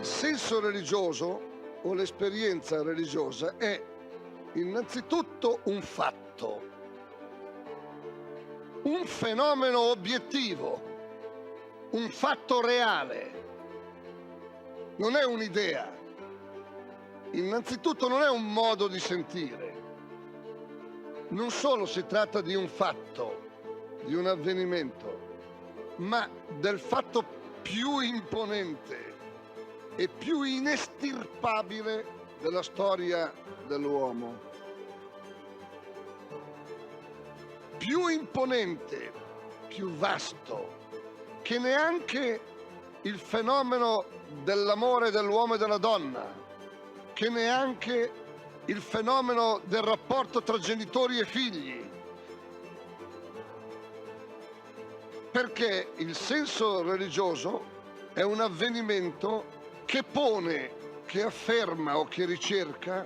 Il senso religioso o l'esperienza religiosa è innanzitutto un fatto, un fenomeno obiettivo, un fatto reale. Non è un'idea, innanzitutto non è un modo di sentire. Non solo si tratta di un fatto, di un avvenimento, ma del fatto più imponente e più inestirpabile della storia dell'uomo. Più imponente, più vasto, che neanche il fenomeno dell'amore dell'uomo e della donna, che neanche il fenomeno del rapporto tra genitori e figli. Perché il senso religioso è un avvenimento che pone, che afferma o che ricerca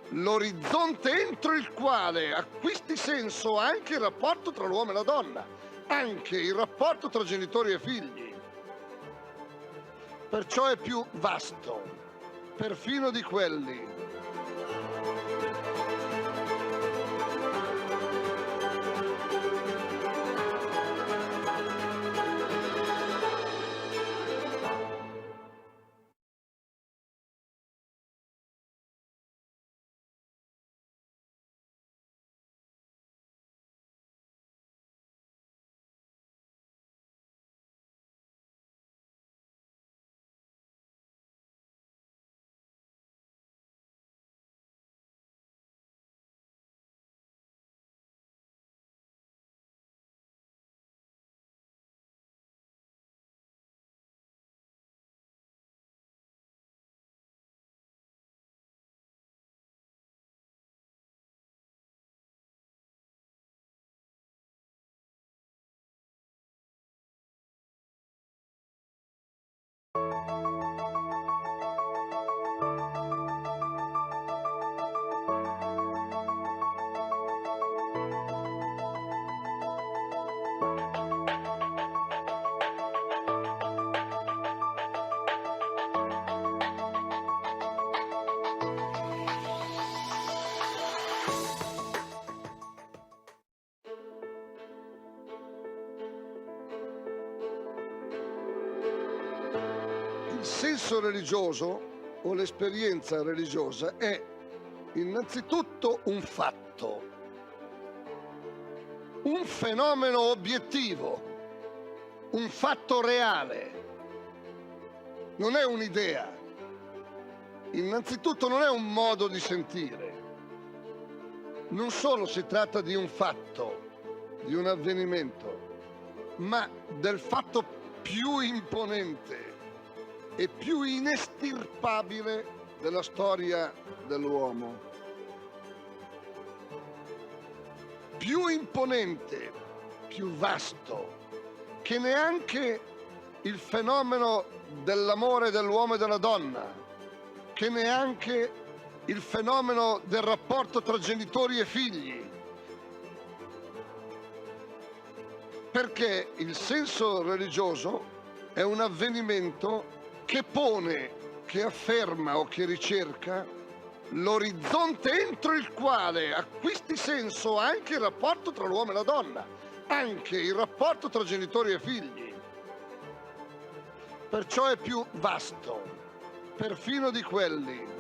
l'orizzonte entro il quale acquisti senso anche il rapporto tra l'uomo e la donna, anche il rapporto tra genitori e figli. Perciò è più vasto, perfino di quelli. Il senso religioso o l'esperienza religiosa è innanzitutto un fatto, un fenomeno obiettivo, un fatto reale. Non è un'idea, innanzitutto non è un modo di sentire. Non solo si tratta di un fatto, di un avvenimento, ma del fatto più imponente e più inestirpabile della storia dell'uomo. Più imponente, più vasto, che neanche il fenomeno dell'amore dell'uomo e della donna, che neanche il fenomeno del rapporto tra genitori e figli. Perché il senso religioso è un avvenimento che pone, che afferma o che ricerca l'orizzonte entro il quale acquisti senso anche il rapporto tra l'uomo e la donna, anche il rapporto tra genitori e figli. Perciò è più vasto, perfino di quelli.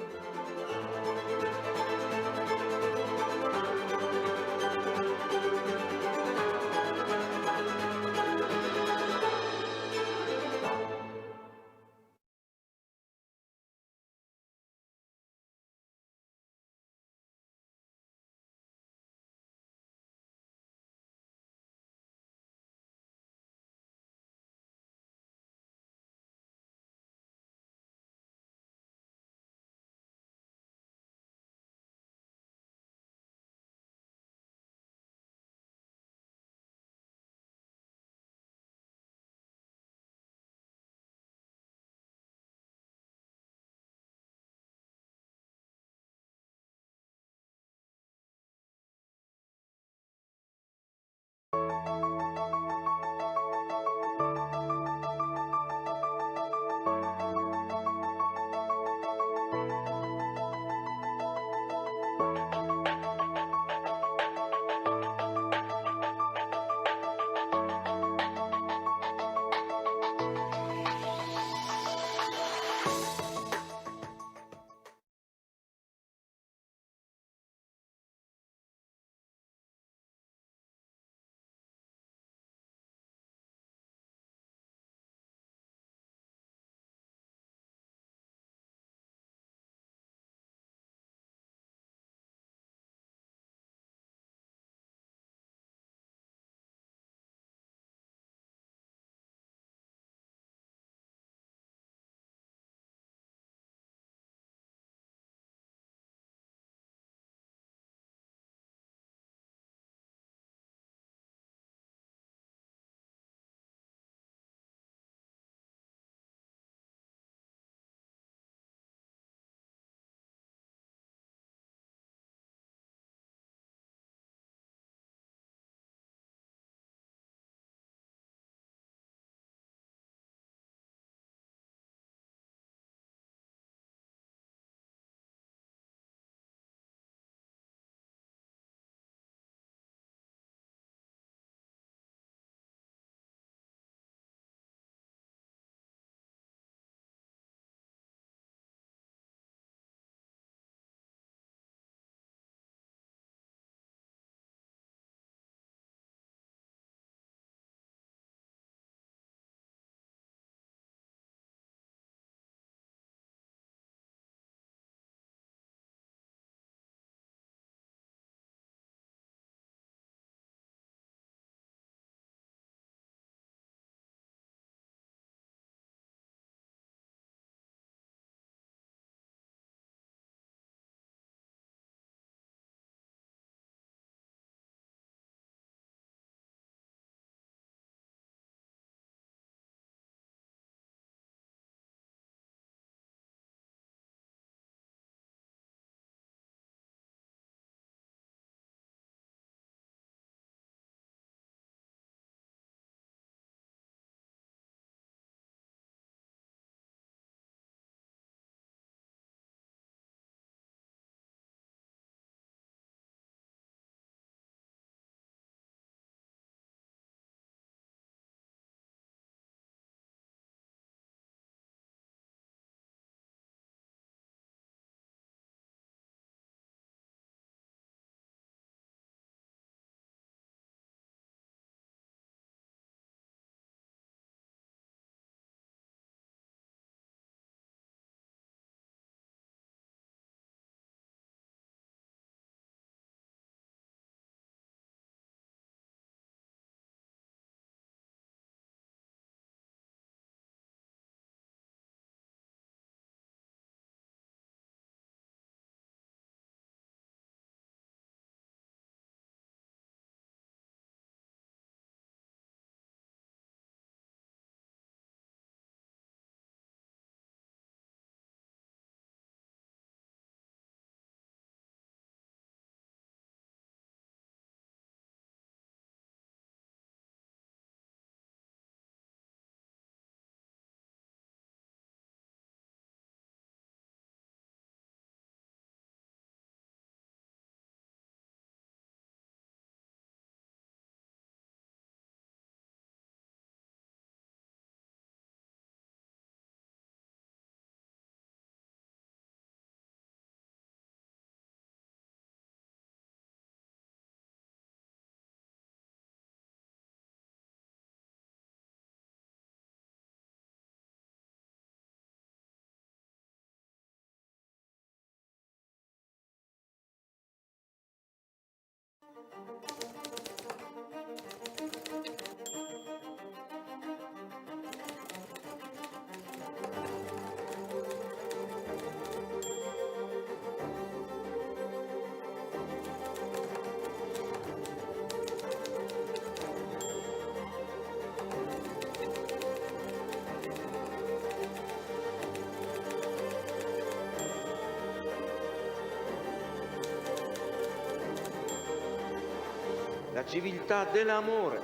La civiltà dell'amore,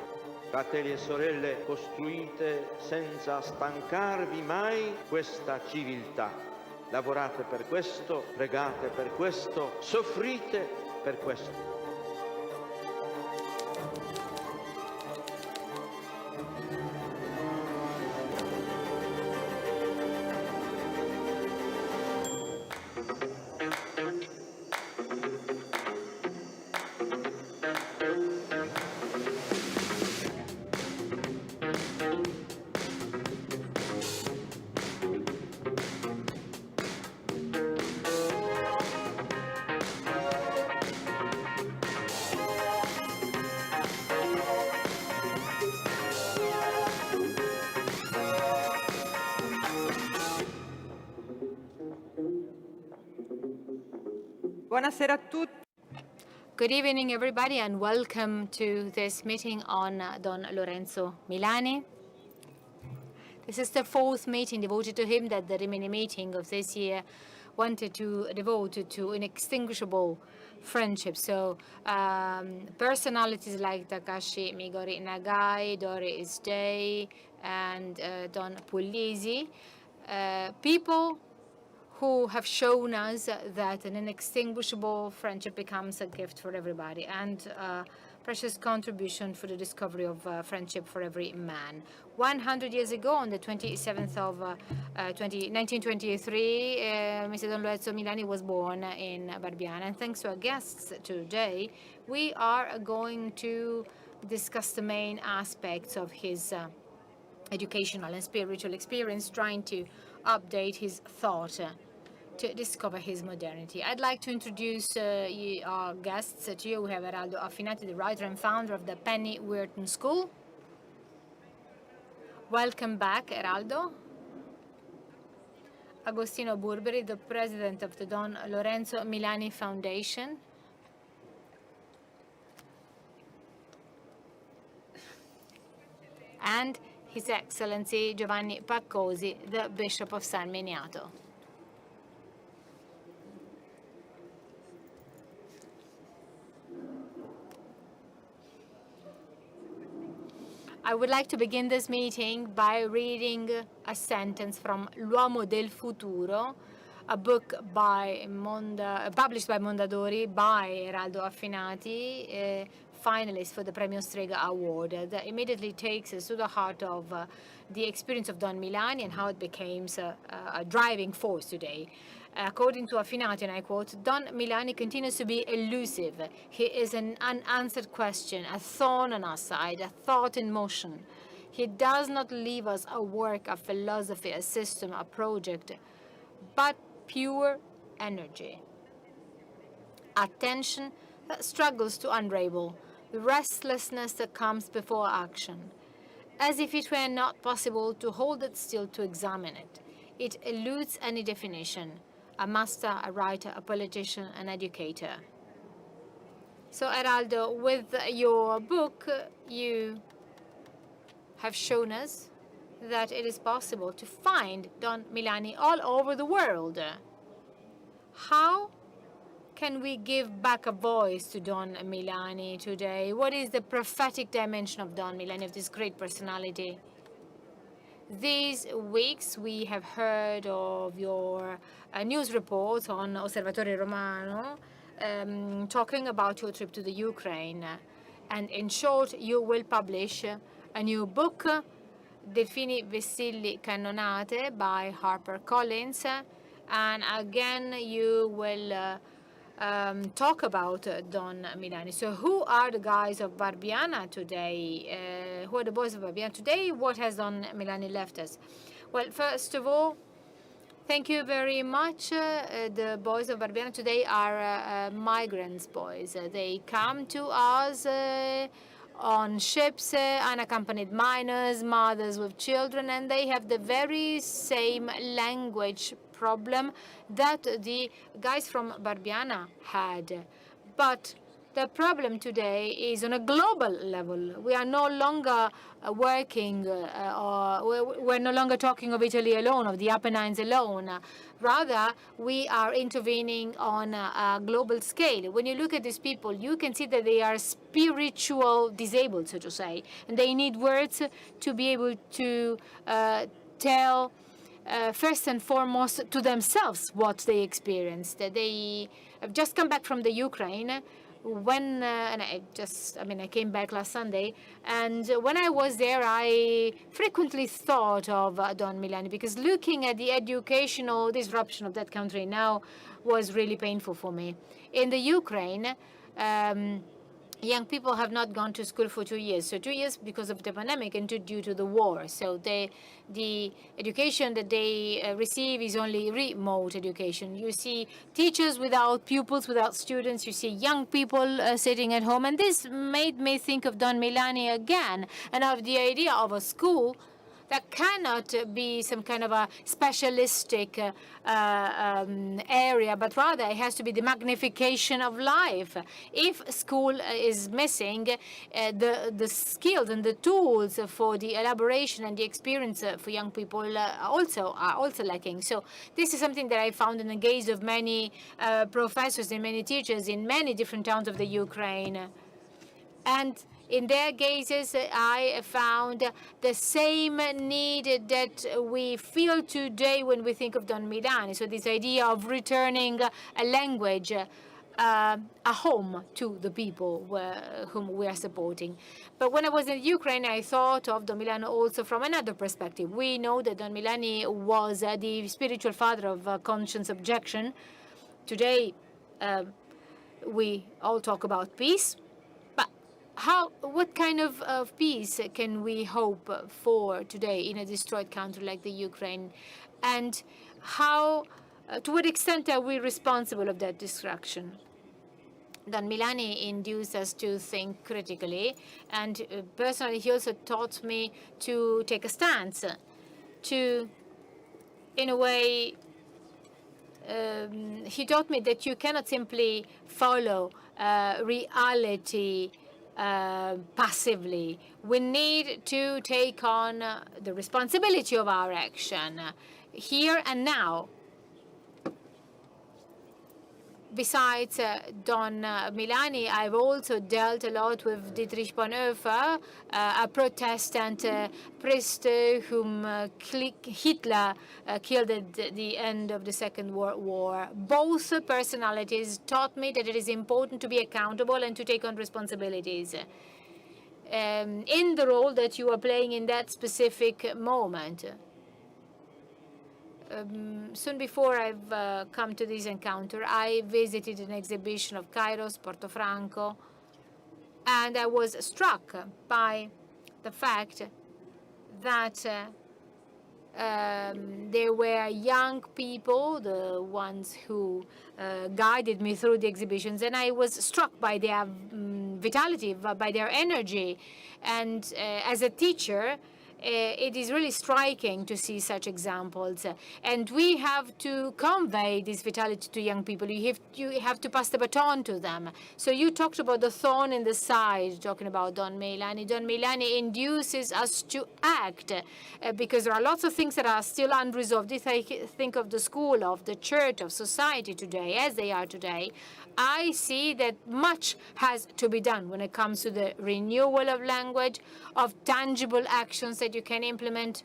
fratelli e sorelle, costruite senza stancarvi mai questa civiltà. Lavorate per questo, pregate per questo, soffrite per questo. Buonasera a tutti. Good evening, everybody, and welcome to this meeting on Don Lorenzo Milani. This is the fourth meeting devoted to him that the Rimini meeting of this year wanted to devote to inextinguishable friendship. So personalities like Takashi Migori Nagai, Doris Day, and Don Puglisi, people who have shown us that an inextinguishable friendship becomes a gift for everybody and a precious contribution for the discovery of friendship for every man. 100 years ago, on the 27th of 1923, Mr. Don Lorenzo Milani was born in Barbiana. And thanks to our guests today, we are going to discuss the main aspects of his educational and spiritual experience, trying to update his thought to discover his modernity. I'd like to introduce our guests to you. We have Eraldo Affinati, the writer and founder of the Penny Wirton School. Welcome back, Eraldo. Agostino Burberi, the president of the Don Lorenzo Milani Foundation. And His Excellency Giovanni Paccosi, the Bishop of San Miniato. I would like to begin this meeting by reading a sentence from L'Uomo del Futuro, a book by published by Mondadori by Eraldo Affinati, finalist for the Premio Strega Award, that immediately takes us to the heart of the experience of Don Milani and how it becomes a driving force today. According to Affinati, and I quote, Don Milani continues to be elusive. He is an unanswered question, a thorn on our side, a thought in motion. He does not leave us a work, a philosophy, a system, a project, but pure energy. Attention that struggles to unravel, the restlessness that comes before action. As if it were not possible to hold it still to examine it. It eludes any definition. A master, a writer, a politician, an educator. So, Eraldo, with your book, you have shown us that it is possible to find Don Milani all over the world. How can we give back a voice to Don Milani today? What is the prophetic dimension of Don Milani, of this great personality? These weeks, we have heard of your news reports on Osservatore Romano talking about your trip to the Ukraine. And in short, you will publish a new book, Delfini Vessilli Cannonate by HarperCollins. And again, you will talk about Don Milani. So who are the guys of Barbiana today? Who are the boys of Barbiana today? What has Don Milani left us? Well, first of all, Thank you very much. The boys of Barbiana today are migrants boys. They come to us on ships, unaccompanied minors, mothers with children, and they have the very same language problem that the guys from Barbiana had. But the problem today is on a global level. We are no longer working, or we're no longer talking of Italy alone, of the Apennines alone. Rather, we are intervening on a global scale. When you look at these people, you can see that they are spiritual disabled, so to say, and they need words to be able to tell first and foremost to themselves what they experienced. They have just come back from the Ukraine. And I came back last Sunday, and when I was there, I frequently thought of Don Milani, because looking at the educational disruption of that country now was really painful for me. In the Ukraine, young people have not gone to school for 2 years. So 2 years because of the pandemic and due to the war. So the education that they receive is only remote education. You see teachers without pupils, without students. You see young people sitting at home. And this made me think of Don Milani again, and of the idea of a school that cannot be some kind of a specialistic area, but rather it has to be the magnification of life. If school is missing, the skills and the tools for the elaboration and the experience for young people are also lacking. So this is something that I found in the gaze of many professors and many teachers in many different towns of the Ukraine. And in their gazes, I found the same need that we feel today when we think of Don Milani. So this idea of returning a language, a home to the people whom we are supporting. But when I was in Ukraine, I thought of Don Milani also from another perspective. We know that Don Milani was the spiritual father of conscience objection. Today, we all talk about peace. What kind of peace can we hope for today in a destroyed country like the Ukraine? And how, to what extent are we responsible of that destruction? Don Milani induced us to think critically, and personally he also taught me to take a stance, to, in a way, he taught me that you cannot simply follow reality passively. We need to take on the responsibility of our action here and now. Besides Don Milani, I've also dealt a lot with Dietrich Bonhoeffer, a Protestant priest whom Hitler killed at the end of the Second World War. Both personalities taught me that it is important to be accountable and to take on responsibilities in the role that you are playing in that specific moment. Soon before I've come to this encounter, I visited an exhibition of Kairos, Portofranco, and I was struck by the fact that there were young people, the ones who guided me through the exhibitions, and I was struck by their vitality, by their energy. And as a teacher, it is really striking to see such examples. And we have to convey this vitality to young people. You have to pass the baton to them. So you talked about the thorn in the side, talking about Don Milani. Don Milani induces us to act because there are lots of things that are still unresolved. If I think of the school, of the church, of society today, as they are today, I see that much has to be done when it comes to the renewal of language, of tangible actions that you can implement,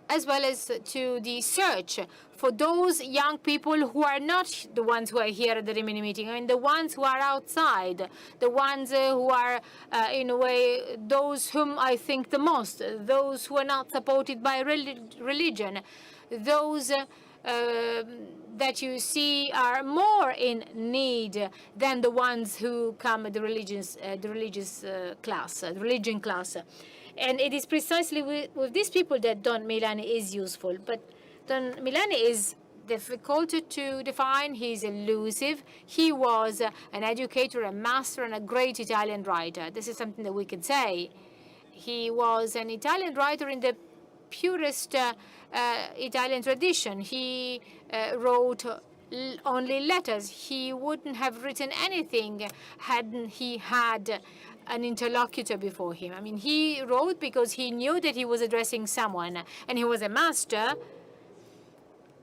as well as to the search for those young people who are not the ones who are here at the Rimini meeting, I mean the ones who are outside, the ones who are, in a way, those whom I think the most, those who are not supported by religion, those that you see are more in need than the ones who come at the religion class. And it is precisely with these people that Don Milani is useful. But Don Milani is difficult to define. He's elusive. He was an educator, a master, and a great Italian writer. This is something that we could say. He was an Italian writer in the purest Italian tradition. He wrote only letters. He wouldn't have written anything hadn't he had an interlocutor before him. I mean, he wrote because he knew that he was addressing someone, and he was a master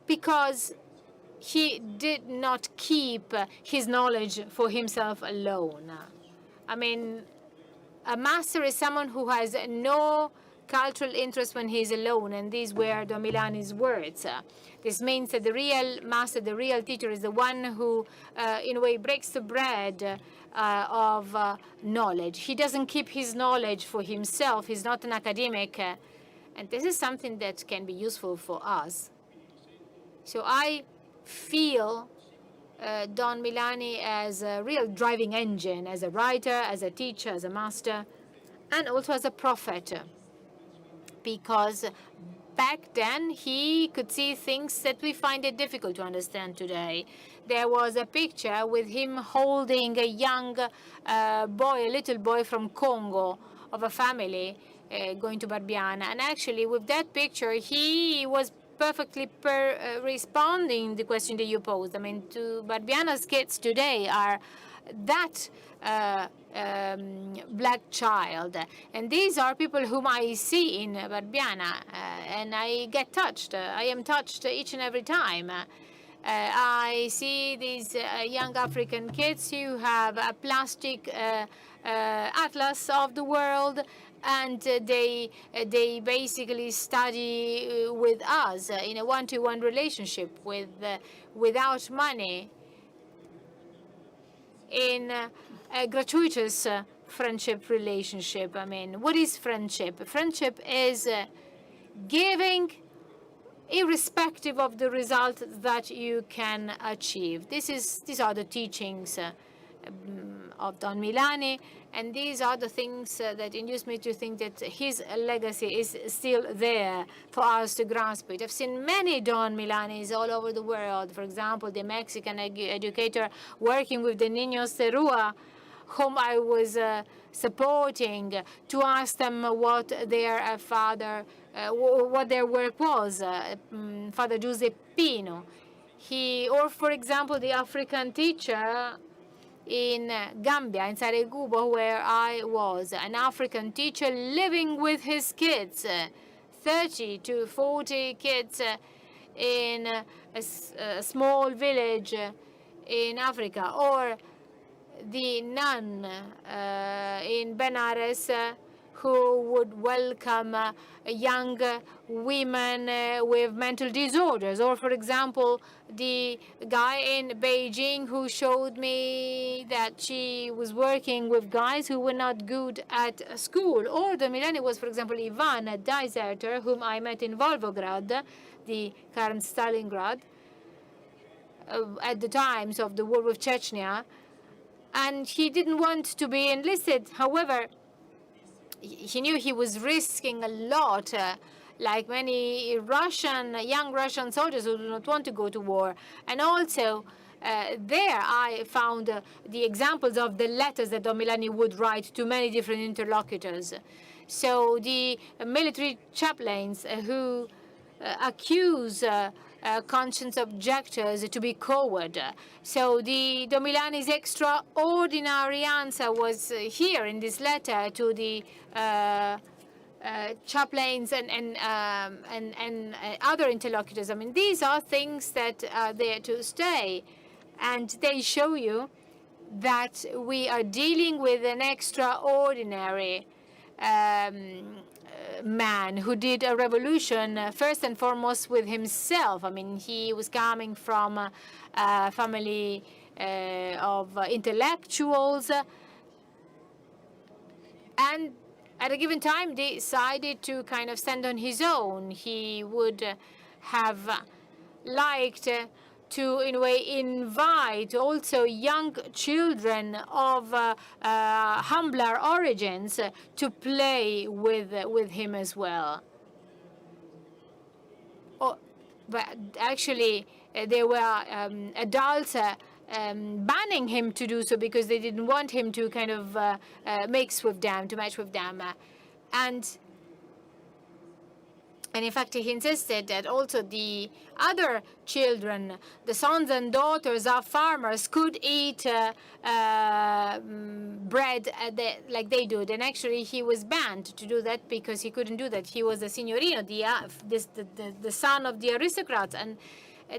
because he did not keep his knowledge for himself alone. I mean, a master is someone who has no cultural interest when he's alone, and these were Don Milani's words. This means that the real master, the real teacher, is the one who, in a way, breaks the bread of knowledge. He doesn't keep his knowledge for himself. He's not an academic, and this is something that can be useful for us. So I feel Don Milani as a real driving engine, as a writer, as a teacher, as a master, and also as a prophet. Because back then he could see things that we find it difficult to understand today. There was a picture with him holding a young boy, a little boy from Congo, of a family going to Barbiana. And actually, with that picture, he was perfectly responding the question that you posed. I mean, to Barbiana's kids today are that black child. And these are people whom I see in Barbiana, and I get touched. I am touched each and every time. I see these young African kids who have a plastic atlas of the world, and they basically study with us in a one-to-one relationship without money, in a gratuitous friendship relationship. I mean, what is friendship? Friendship is giving irrespective of the result that you can achieve. These are the teachings of Don Milani, and these are the things that induce me to think that his legacy is still there for us to grasp it. I've seen many Don Milanis all over the world. For example, the Mexican educator working with the Niños de Rua, whom I was supporting, to ask them what their what their work was, Father Giuseppino. Or for example, the African teacher in Gambia, in Sarigubo, where I was, an African teacher living with his kids, 30 to 40 kids in a small village in Africa, or the nun in Benares who would welcome young women with mental disorders. Or, for example, the guy in Beijing who showed me that she was working with guys who were not good at school. Or the Milani was, for example, Ivan, a deserter whom I met in Volgograd, the current Stalingrad, at the times of the war with Chechnya. And he didn't want to be enlisted. However, he knew he was risking a lot, like many young Russian soldiers who do not want to go to war. And also, there I found the examples of the letters that Don Milani would write to many different interlocutors. So the military chaplains who accuse conscience objectors to be coward. So the Don Milani's extraordinary answer was here in this letter to the chaplains and other interlocutors. I mean, these are things that are there to stay, and they show you that we are dealing with an extraordinary man who did a revolution first and foremost with himself. I mean, he was coming from a family of intellectuals, and at a given time decided to kind of stand on his own. He would have liked to, in a way, invite also young children of humbler origins to play with him as well. but actually there were adults banning him to do so because they didn't want him to kind of mix with them, to match with them. And in fact, he insisted that also the other children, the sons and daughters of farmers, could eat bread like they do. And actually, he was banned to do that because he couldn't do that. He was a signorino, the son of the aristocrats. And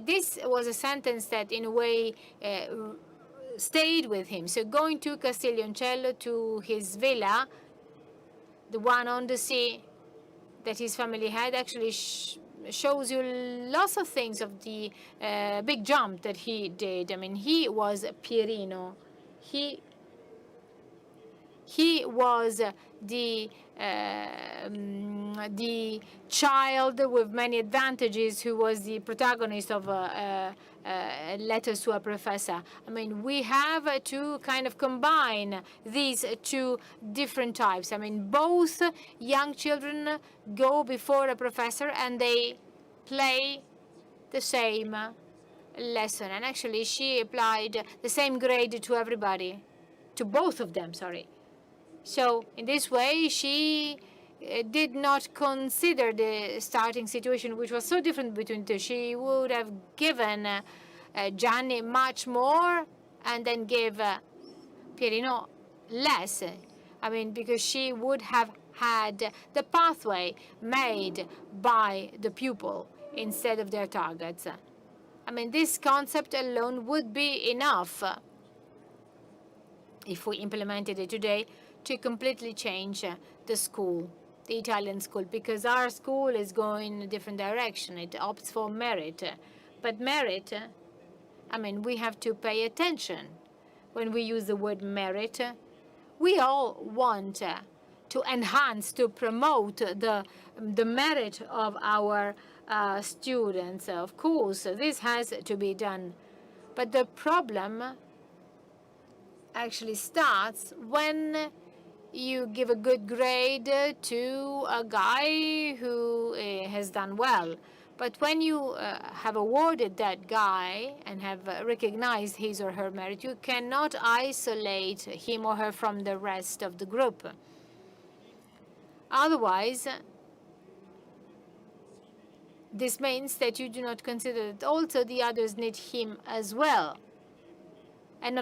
this was a sentence that, in a way, stayed with him. So going to Castiglioncello, to his villa, the one on the sea, that his family had, actually shows you lots of things of the big jump that he did. I mean, he was Pierino. He was the child with many advantages who was the protagonist of Letters to a Professor. I mean, we have to kind of combine these two different types. I mean, both young children go before a professor and they play the same lesson. And actually, she applied the same grade to everybody, to both of them, sorry. So in this way, she did not consider the starting situation, which was so different between the two. She would have given Gianni much more and then gave Pierino less. I mean, because she would have had the pathway made by the pupil instead of their targets. I mean, this concept alone would be enough, if we implemented it today, to completely change the school, the Italian school, because our school is going in a different direction. It opts for merit. But merit, I mean, we have to pay attention when we use the word merit. We all want to enhance, to promote the merit of our students. Of course, this has to be done. But the problem actually starts when you give a good grade to a guy who has done well. But when you have awarded that guy and have recognized his or her merit, you cannot isolate him or her from the rest of the group. Otherwise, this means that you do not consider that also the others need him as well. And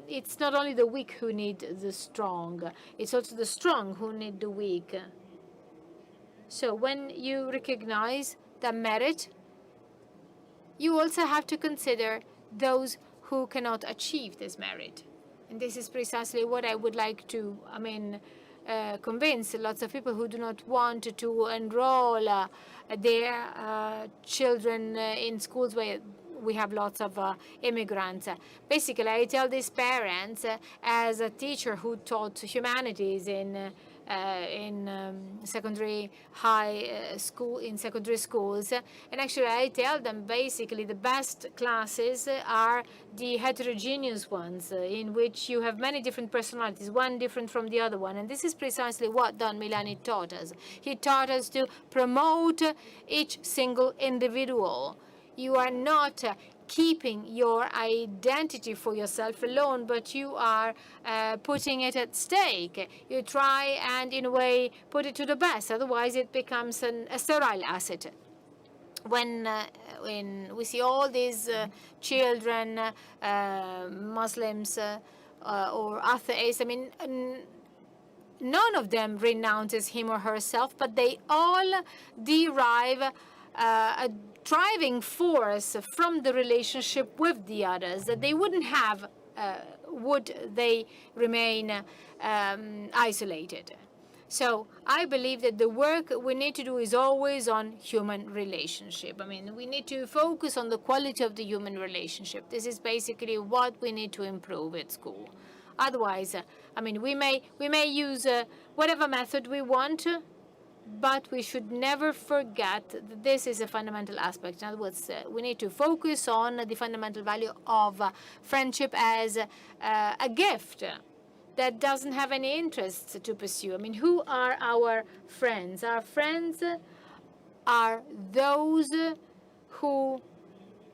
it's not only the weak who need the strong, it's also the strong who need the weak. So when you recognize the merit, you also have to consider those who cannot achieve this merit. And this is precisely what I would like to, convince lots of people who do not want to enroll their children in schools where we have lots of immigrants. Basically, I tell these parents, as a teacher who taught humanities in secondary schools, and actually I tell them basically the best classes are the heterogeneous ones, in which you have many different personalities, one different from the other one. And this is precisely what Don Milani taught us. He taught us to promote each single individual. You are not keeping your identity for yourself alone, but you are putting it at stake. You try and, in a way, put it to the best. Otherwise, it becomes a sterile asset. When we see all these children, Muslims or atheists, I mean, none of them renounces him or herself, but they all derive a driving force from the relationship with the others that they wouldn't have would they remain isolated. So I believe that the work we need to do is always on human relationship. I mean, we need to focus on the quality of the human relationship. This is basically what we need to improve at school. Otherwise, I mean, we may use whatever method we want, but we should never forget that this is a fundamental aspect. In other words, we need to focus on the fundamental value of friendship as a gift that doesn't have any interests to pursue. I mean, who are our friends? Our friends are those who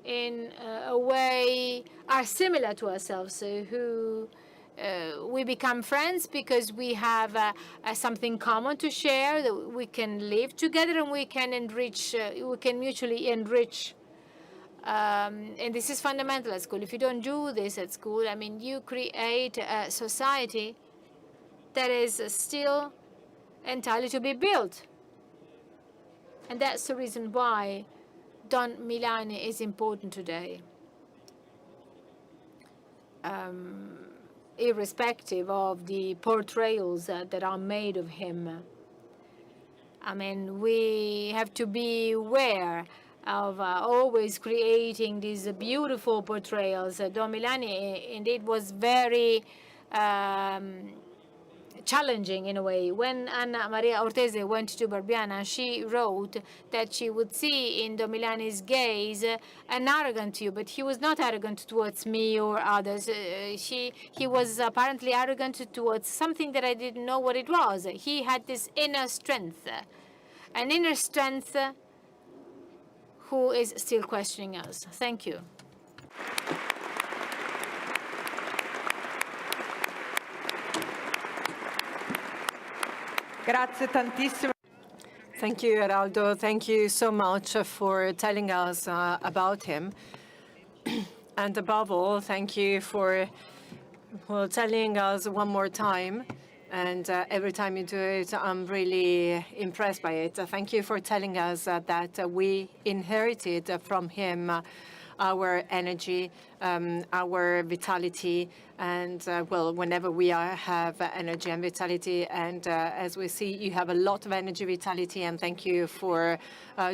in a way are similar to ourselves, who we become friends because we have something common to share, that we can live together and we can enrich, we can mutually enrich. And this is fundamental at school. If you don't do this at school, I mean, you create a society that is still entirely to be built. And that's the reason why Don Milani is important today. Irrespective of the portrayals that are made of him. I mean, we have to be aware of always creating these beautiful portrayals. Don Milani indeed was very challenging in a way. When Anna Maria Ortese went to Barbiana, she wrote that she would see in Don Milani's gaze an arrogant you, but he was not arrogant towards me or others. He was apparently arrogant towards something that I didn't know what it was. He had this inner strength, an inner strength who is still questioning us. Thank you. Grazie tantissimo. Thank you, Eraldo. Thank you so much for telling us about him. And above all, thank you for telling us one more time. And every time you do it, I'm really impressed by it. Thank you for telling us that we inherited from him our energy, our vitality, and whenever we have energy and vitality, and as we see, you have a lot of energy, vitality, and thank you for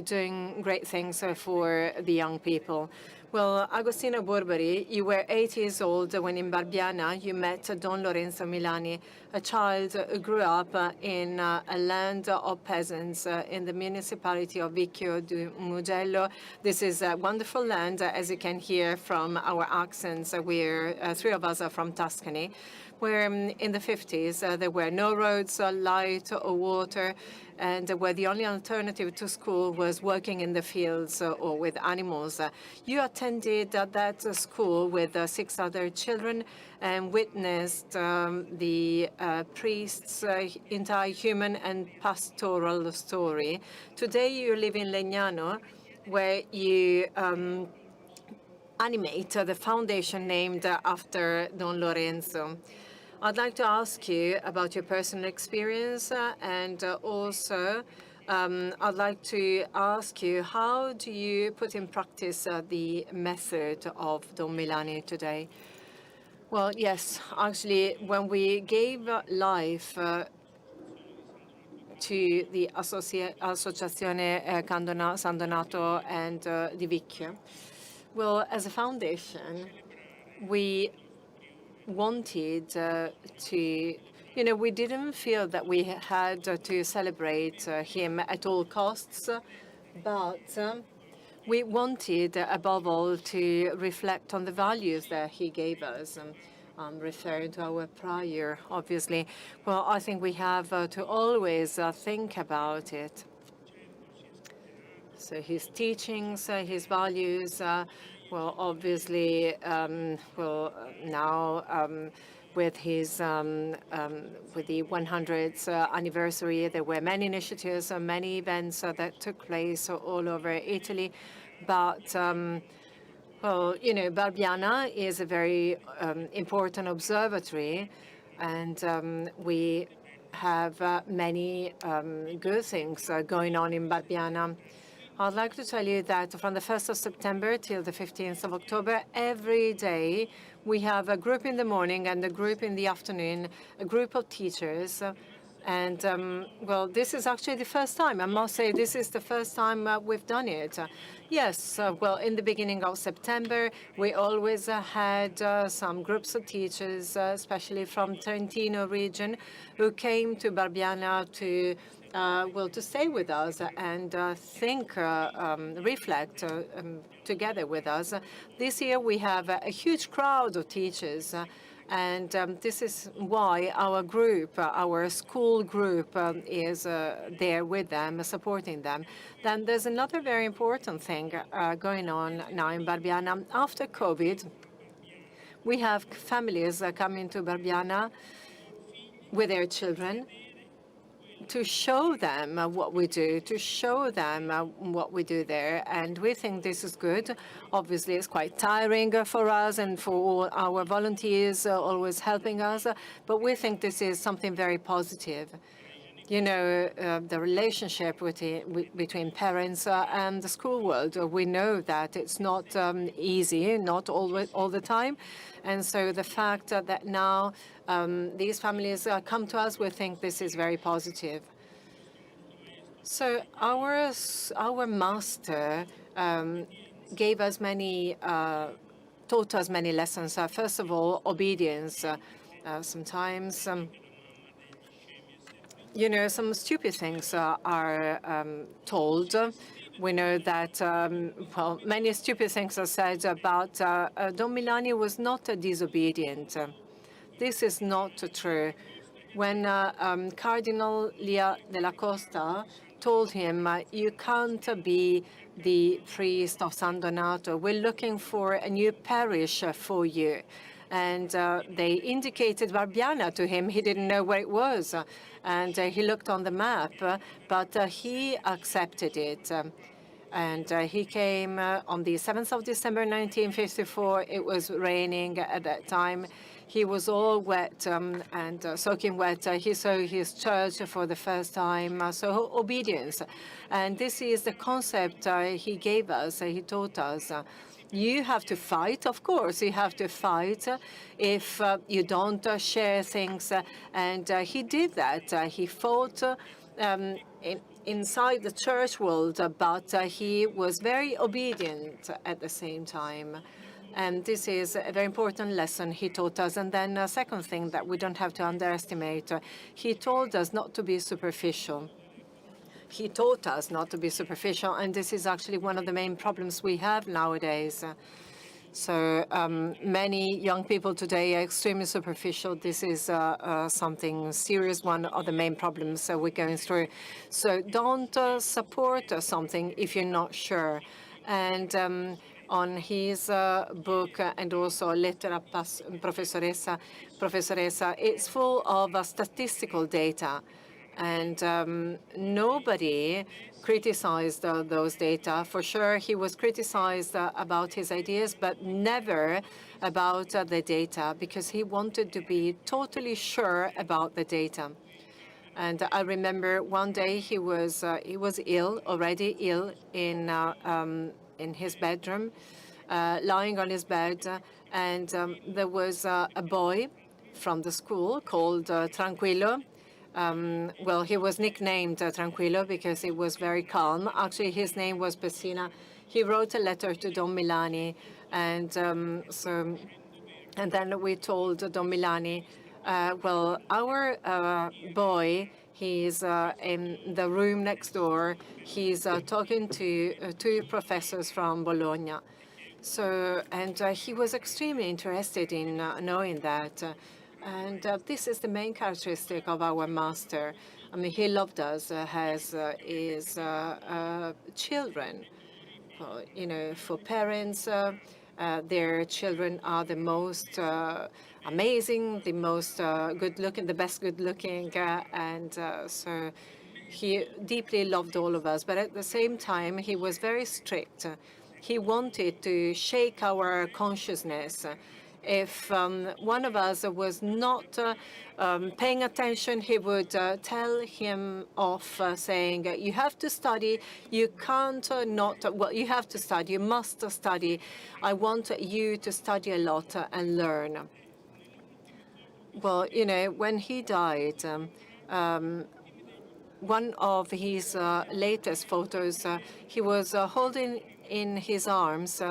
doing great things for the young people. Well, Agostino Burberi, you were 8 years old when in Barbiana you met Don Lorenzo Milani, a child who grew up in a land of peasants in the municipality of Vicchio di Mugello. This is a wonderful land, as you can hear from our accents. We're three of us are from Tuscany, where in the 50s there were no roads, light or water, and where the only alternative to school was working in the fields or with animals. You attended that school with 6 other children and witnessed the priest's entire human and pastoral story. Today you live in Legnano, where you animate the foundation named after Don Lorenzo. I'd like to ask you about your personal experience, and also I'd like to ask you, how do you put in practice the method of Don Milani today? Well, yes, actually, when we gave life to the Associazione San Donato and Di Vicchio, well, as a foundation, we wanted to, we didn't feel that we had to celebrate him at all costs, but we wanted, above all, to reflect on the values that he gave us. I'm referring to our prior, obviously. Well, I think we have to always think about it. So his teachings, his values, well, obviously, now with his with the 100th anniversary, there were many initiatives, many events that took place all over Italy. But Barbiana is a very important observatory, and we have many good things going on in Barbiana. I'd like to tell you that from the 1st of September till the 15th of October, every day we have a group in the morning and a group in the afternoon, a group of teachers. And, this is actually the first time. I must say this is the first time we've done it. Yes, in the beginning of September, we always had some groups of teachers, especially from Trentino region, who came to Barbiana to to stay with us and think, reflect together with us. This year we have a huge crowd of teachers, And this is why our group, our school group, is there with them, supporting them. Then there's another very important thing going on now in Barbiana. After COVID, we have families coming to Barbiana with their children to show them what we do, to show them what we do there. And we think this is good. Obviously, it's quite tiring for us and for all our volunteers always helping us. But we think this is something very positive. You know, the relationship between parents and the school world. We know that it's not easy, not all the time. And so the fact that now these families come to us, we think this is very positive. So our master gave us taught us many lessons. First of all, obedience. Sometimes, you know, some stupid things are told. We know that, well, many stupid things are said about Don Milani was not disobedient. This is not true. When Cardinal Lia della Costa told him, you can't be the priest of San Donato, we're looking for a new parish for you. And they indicated Barbiana to him. He didn't know where it was. And he looked on the map, but he accepted it. And he came on the 7th of December, 1954. It was raining at that time. He was all wet and soaking wet. He saw his church for the first time. So obedience. And this is the concept he gave us, he taught us. You have to fight, of course, you have to fight if you don't share things. And he did that. He fought inside the church world, but he was very obedient at the same time. And this is a very important lesson he taught us. And then a second thing that we don't have to underestimate, he told us not to be superficial. He taught us not to be superficial, and this is actually one of the main problems we have nowadays. So many young people today are extremely superficial. This is something serious, one of the main problems we're going through. So don't support something if you're not sure. And on his book and also Lettera Professoressa, it's full of statistical data. And nobody criticized those data. For sure, he was criticized about his ideas, but never about the data, because he wanted to be totally sure about the data. And I remember one day he was ill, already ill, in his bedroom, lying on his bed, and there was a boy from the school called Tranquillo. Well, he was nicknamed Tranquillo because he was very calm. Actually, his name was Pessina. He wrote a letter to Don Milani, and then we told Don Milani, well, our boy, he's in the room next door. He's talking to two professors from Bologna. So, and he was extremely interested in knowing that. And this is the main characteristic of our master. I mean, he loved us, has his children. You know, for parents, their children are the most amazing, the most good-looking, the best good-looking, and so he deeply loved all of us. But at the same time, he was very strict. He wanted to shake our consciousness. If one of us was not paying attention, he would tell him off, saying, you have to study, you can't well, you have to study, you must study. I want you to study a lot and learn. Well, you know, when he died, one of his latest photos, he was holding in his arms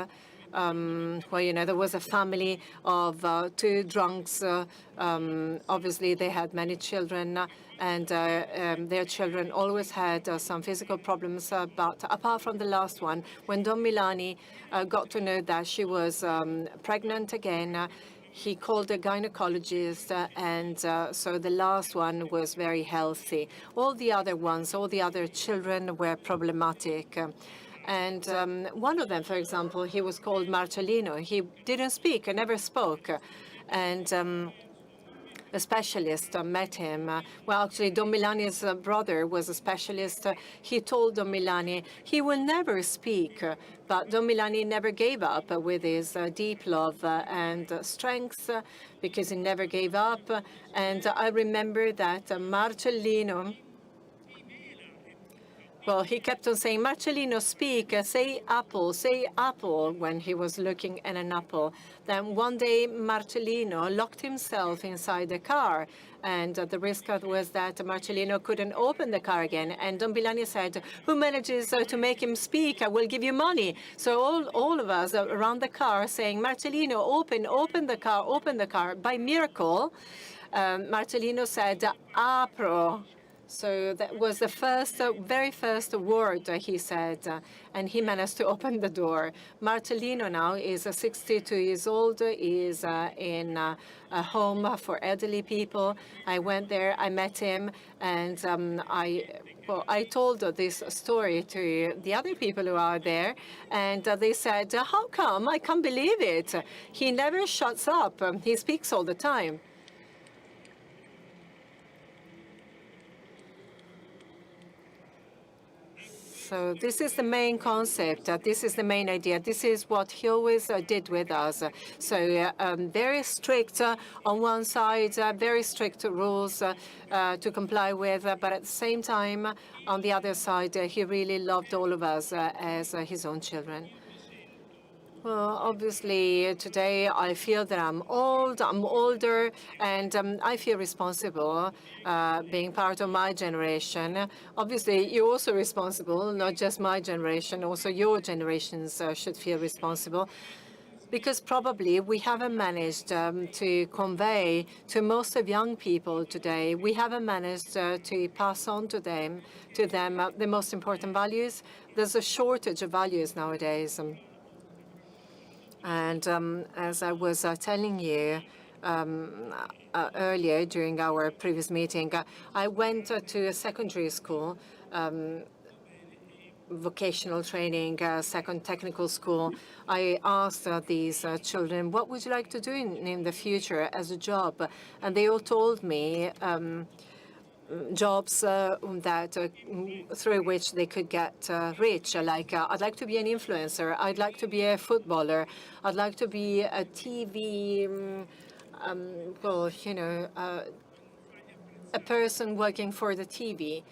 well, you know, there was a family of two drunks. Obviously, they had many children, and their children always had some physical problems. But apart from the last one, when Don Milani got to know that she was pregnant again, he called a gynecologist, and so the last one was very healthy. All the other ones, all the other children were problematic. And one of them, for example, he was called Marcellino. He didn't speak, never spoke. And a specialist met him. Well, actually, Don Milani's brother was a specialist. He told Don Milani he will never speak, but Don Milani never gave up with his deep love and strength, because he never gave up. And I remember that Marcellino, well, he kept on saying, Marcellino, speak, say apple, when he was looking at an apple. Then one day, Marcellino locked himself inside the car, and the risk was that Marcellino couldn't open the car again. And Don Milani said, who manages to make him speak? I will give you money. So all of us around the car saying, Marcellino, open the car. By miracle, Marcellino said, apro. So that was the very first word he said, and he managed to open the door. Marcellino now is 62 years old, is in a home for elderly people. I went there, I met him, and I told this story to the other people who are there, and they said, how come? I can't believe it. He never shuts up. He speaks all the time. So this is the main concept. This is the main idea. This is what he always did with us. So very strict on one side, very strict rules to comply with, but at the same time, on the other side, he really loved all of us as his own children. Well, obviously, today I feel that I'm older, and I feel responsible being part of my generation. Obviously, you're also responsible, not just my generation, also your generations should feel responsible, because probably we haven't managed to convey to most of young people today, we haven't managed to pass on to them the most important values. There's a shortage of values nowadays. And as I was telling you earlier during our previous meeting, I went to a secondary school, vocational training, second technical school. I asked these children, what would you like to do in the future as a job? And they all told me jobs through which they could get rich. Like, I'd like to be an influencer. I'd like to be a footballer. I'd like to be a TV, well, you know, a person working for the TV.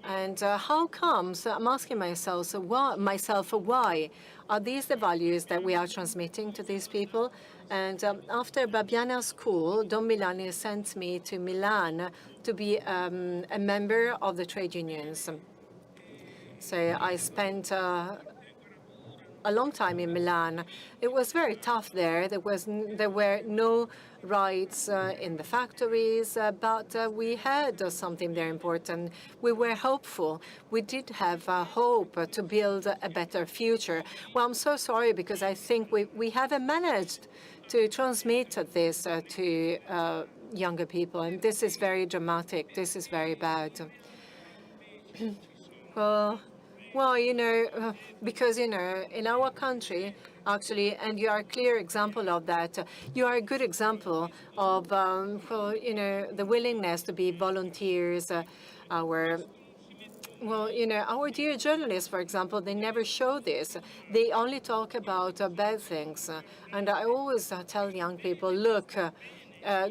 And how comes? I'm asking myself, why are these the values that we are transmitting to these people? And after Barbiana school, Don Milani sent me to Milan to be a member of the trade unions. So I spent a long time in Milan. It was very tough there. There were no rights in the factories, but we had something very important. We were hopeful. We did have hope to build a better future. Well, I'm so sorry, because I think we haven't managed to transmit this to younger people, and this is very dramatic. This is very bad. Well, you know, because, you know, in our country, actually, and you are a clear example of that. You are a good example of, well, you know, the willingness to be volunteers. Well, you know, our dear journalists, for example, they never show this. They only talk about bad things. And I always tell young people, look,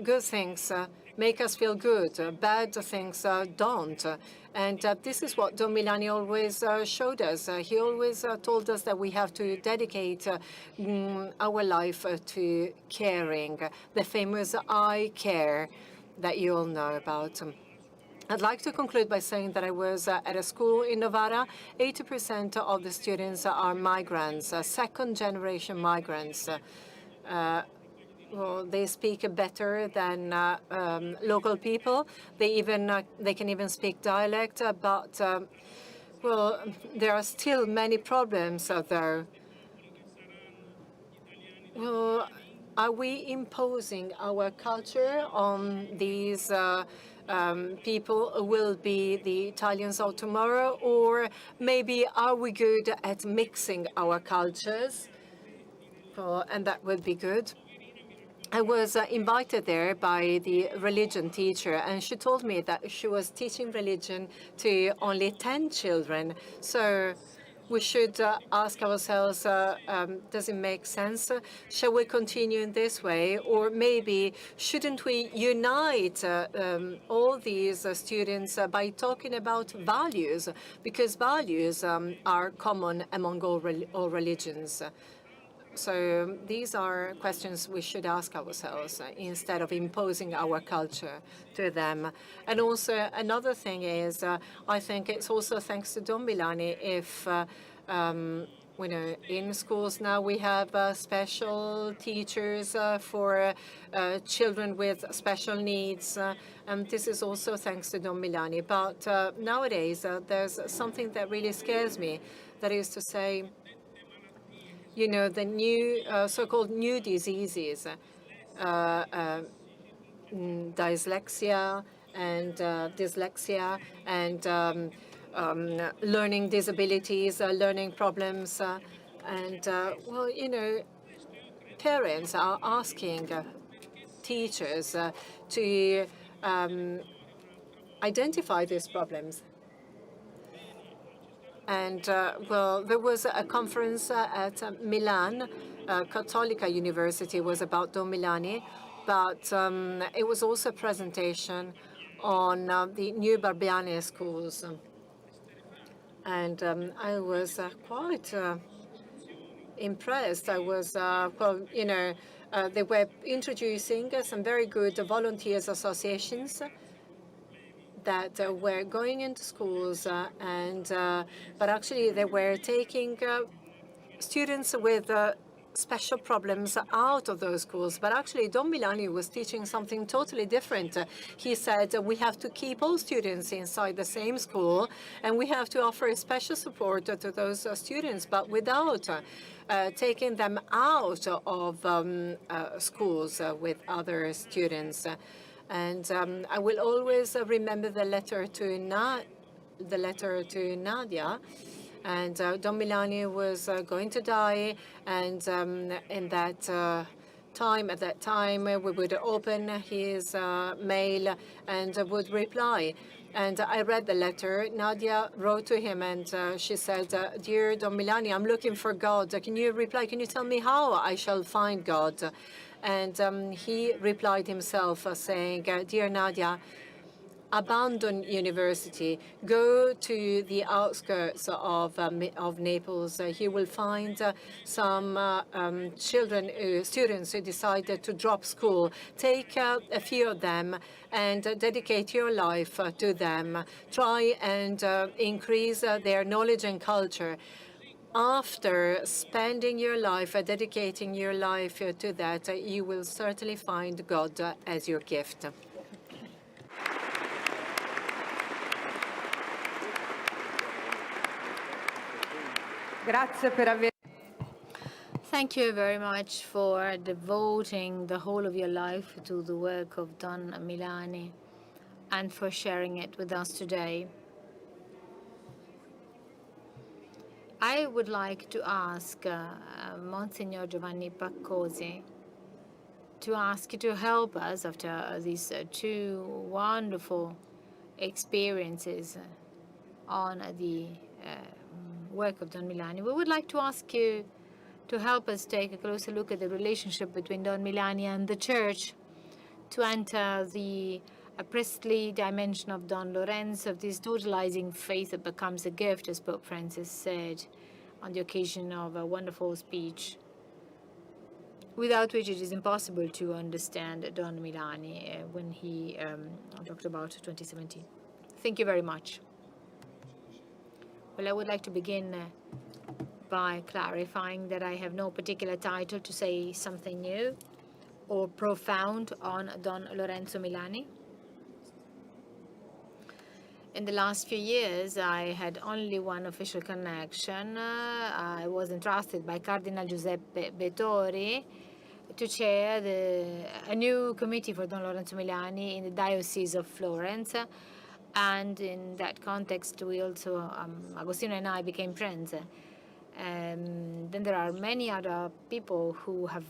good things make us feel good. Bad things don't. And this is what Don Milani always showed us. He always told us that we have to dedicate our life to caring, the famous I care that you all know about. I'd like to conclude by saying that I was at a school in Novara. 80% of the students are migrants, second-generation migrants. Well, they speak better than local people. They can even speak dialect, but well, there are still many problems out there. Well, Are we imposing our culture on these people who will be the Italians of tomorrow? Or maybe are we good at mixing our cultures? And that would be good. I was invited there by the religion teacher, and she told me that she was teaching religion to only 10 children. So we should ask ourselves, does it make sense? Shall we continue in this way? Or maybe shouldn't we unite all these students by talking about values? Because values are common among all religions. So these are questions we should ask ourselves instead of imposing our culture to them. And also another thing is, I think it's also thanks to Don Milani if in schools now we have special teachers for children with special needs. And this is also thanks to Don Milani. But nowadays, there's something that really scares me. That is to say, the new so-called new diseases, dyslexia and learning disabilities, learning problems. Parents are asking teachers to identify these problems. And, there was a conference at Milan, Cattolica University was about Don Milani, but it was also a presentation on the new Barbiana schools. And I was quite impressed. I was, they were introducing some very good volunteers associations that were going into schools, but actually they were taking students with special problems out of those schools. But actually, Don Milani was teaching something totally different. He said we have to keep all students inside the same school, and we have to offer special support to those students, but without taking them out of schools with other students. And I will always remember the letter to Nadia. And Don Milani was going to die, and at that time, we would open his mail and would reply. And I read the letter. Nadia wrote to him, and she said, "Dear Don Milani, I'm looking for God. Can you reply? Can you tell me how I shall find God?" And he replied himself, saying, "Dear Nadia, abandon university, go to the outskirts of Naples. You will find some students who decided to drop school. Take a few of them and dedicate your life to them. Try and increase their knowledge and culture. After spending your life, dedicating your life to that, you will certainly find God as your gift." Thank you very much for devoting the whole of your life to the work of Don Milani and for sharing it with us today. I would like to ask Monsignor Giovanni Paccosi to ask you to help us after these two wonderful experiences on the work of Don Milani. We would like to ask you to help us take a closer look at the relationship between Don Milani and the Church, to enter the priestly dimension of Don Lorenzo, of this totalizing faith that becomes a gift, as Pope Francis said on the occasion of a wonderful speech, without which it is impossible to understand Don Milani when he talked about 2017. Thank you very much. Well, I would like to begin by clarifying that I have no particular title to say something new or profound on Don Lorenzo Milani. In the last few years, I had only one official connection. I was entrusted by Cardinal Giuseppe Vettori to chair a new committee for Don Lorenzo Milani in the Diocese of Florence. And in that context, we also, Agostino and I became friends. Then there are many other people who have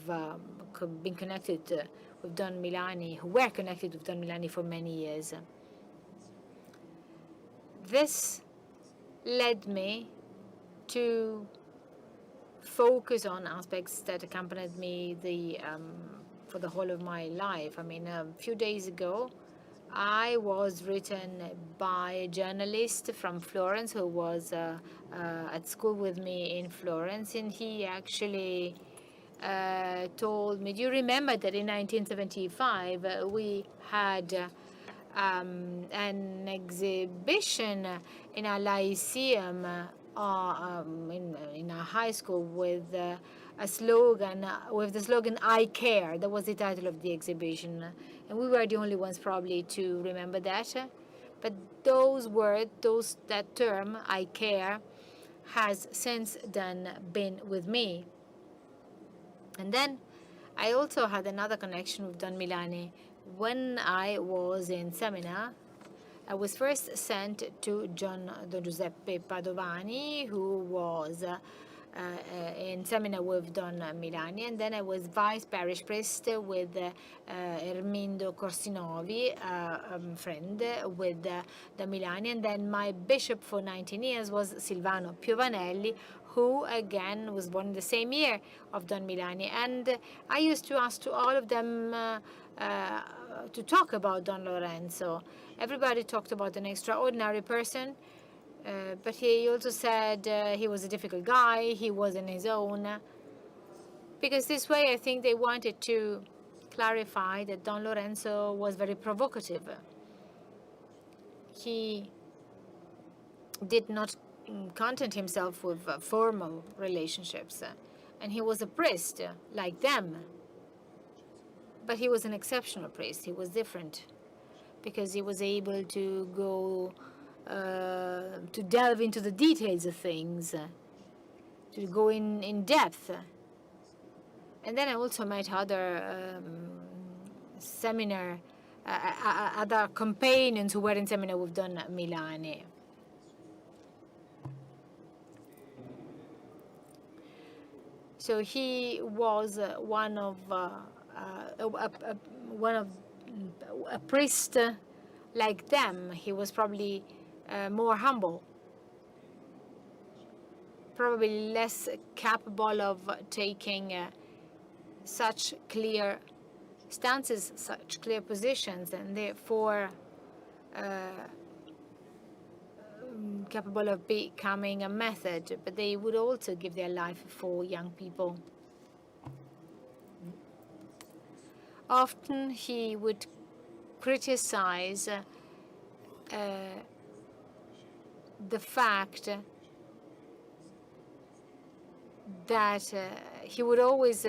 been connected with Don Milani, who were connected with Don Milani for many years. This led me to focus on aspects that accompanied me for the whole of my life. I mean, a few days ago, I was written by a journalist from Florence who was at school with me in Florence, and he actually told me, do you remember that in 1975 we had an exhibition in our lyceum, in our high school, with a slogan, with the slogan "I care." That was the title of the exhibition, and we were the only ones probably to remember that. But those words, that term "I care," has since then been with me. And then I also had another connection with Don Milani. When I was in seminar, I was first sent to Don Giuseppe Padovani, who was in seminar with Don Milani, and then I was vice parish priest with Ermindo Corsinovi, a friend with Don Milani, and then my bishop for 19 years was Silvano Piovanelli, who again was born in the same year of Don Milani. And I used to ask to all of them to talk about Don Lorenzo. Everybody talked about an extraordinary person, but he also said he was a difficult guy, he was on his own. Because this way, I think they wanted to clarify that Don Lorenzo was very provocative. He did not content himself with formal relationships, and he was a priest like them. But he was an exceptional priest. He was different because he was able to go to delve into the details of things, to go in depth. And then I also met other other companions who were in seminar with Don Milani. So he was one of a priest like them. He was probably more humble, probably less capable of taking such clear stances, such clear positions, and therefore capable of becoming a method. But they would also give their life for young people. Often he would criticize the fact that he would always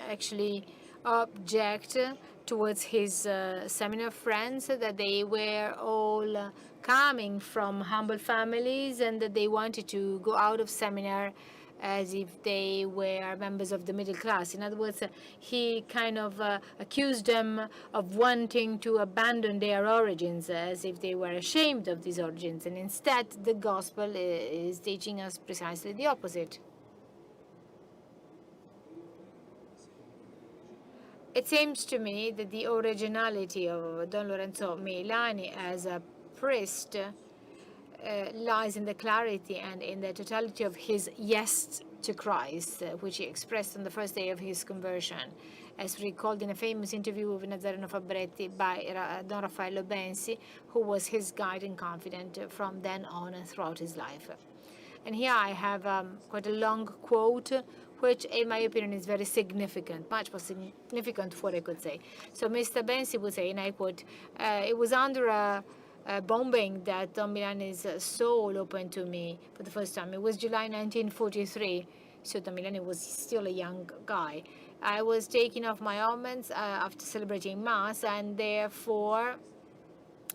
actually object towards his seminar friends, that they were all coming from humble families and that they wanted to go out of seminar as if they were members of the middle class. In other words, he kind of accused them of wanting to abandon their origins, as if they were ashamed of these origins. And instead, the gospel is teaching us precisely the opposite. It seems to me that the originality of Don Lorenzo Milani as a priest lies in the clarity and in the totality of his yes to Christ, which he expressed on the first day of his conversion, as recalled in a famous interview with Nazareno Fabretti by Don Raffaello Bensi, who was his guide and confidant from then on and throughout his life. And here I have quite a long quote, which in my opinion is very significant, much more significant for what I could say. So Mr. Bensi would say, and I quote, "It was under a bombing that Don Milani's soul opened to me for the first time. It was July 1943, so Don Milani was still a young guy. I was taking off my ornaments after celebrating Mass, and therefore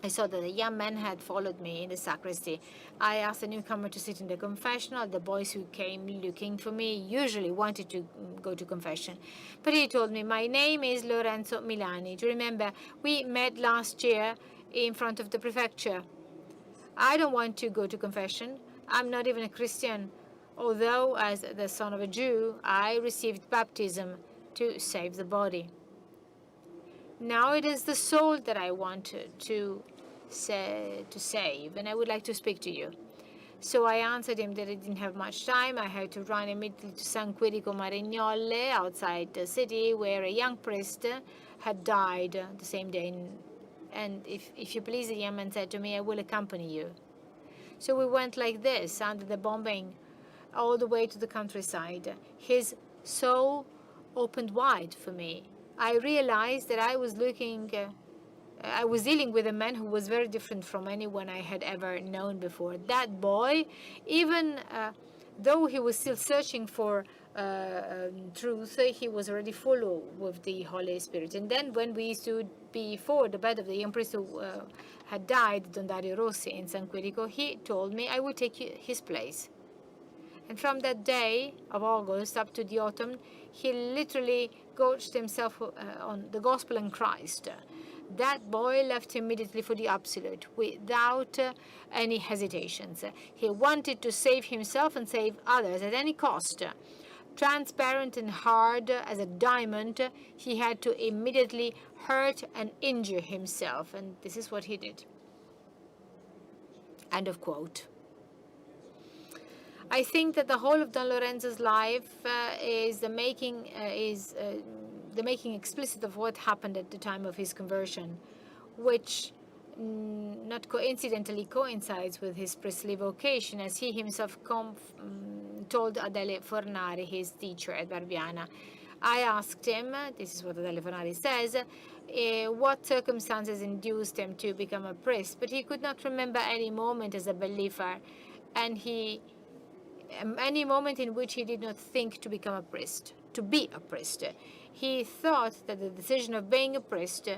I saw that a young man had followed me in the sacristy. I asked the newcomer to sit in the confessional. The boys who came looking for me usually wanted to go to confession. But he told me, "My name is Lorenzo Milani. Do you remember, we met last year in front of the prefecture. I don't want to go to confession. I'm not even a Christian, although as the son of a Jew, I received baptism to save the body. Now it is the soul that I want to save, and I would like to speak to you." So I answered him that I didn't have much time. I had to run immediately to San Quirico Marignole, outside the city, where a young priest had died the same day. And if you please, the young man said to me, "I will accompany you." So we went like this, under the bombing, all the way to the countryside. His soul opened wide for me. I realized that I was dealing with a man who was very different from anyone I had ever known before. That boy, even though he was still searching for truth, he was already full with the Holy Spirit. And then when we stood before the bed of the young priest who had died, Don Dario Rossi, in San Quirico, he told me, "I will take his place." And from that day of August up to the autumn, he literally gorged himself on the gospel and Christ. That boy left immediately for the absolute, without any hesitations. He wanted to save himself and save others at any cost. Transparent and hard as a diamond, he had to immediately hurt and injure himself, and this is what he did. End of quote. I think that the whole of Don Lorenzo's life is the making explicit of what happened at the time of his conversion, which not coincidentally coincides with his priestly vocation, as he himself told Adele Fornari, his teacher at Barbiana. I asked him, this is what Adele Fornari says, what circumstances induced him to become a priest, but he could not remember any moment as a believer, and any moment in which he did not think to become a priest, to be a priest. He thought that the decision of being a priest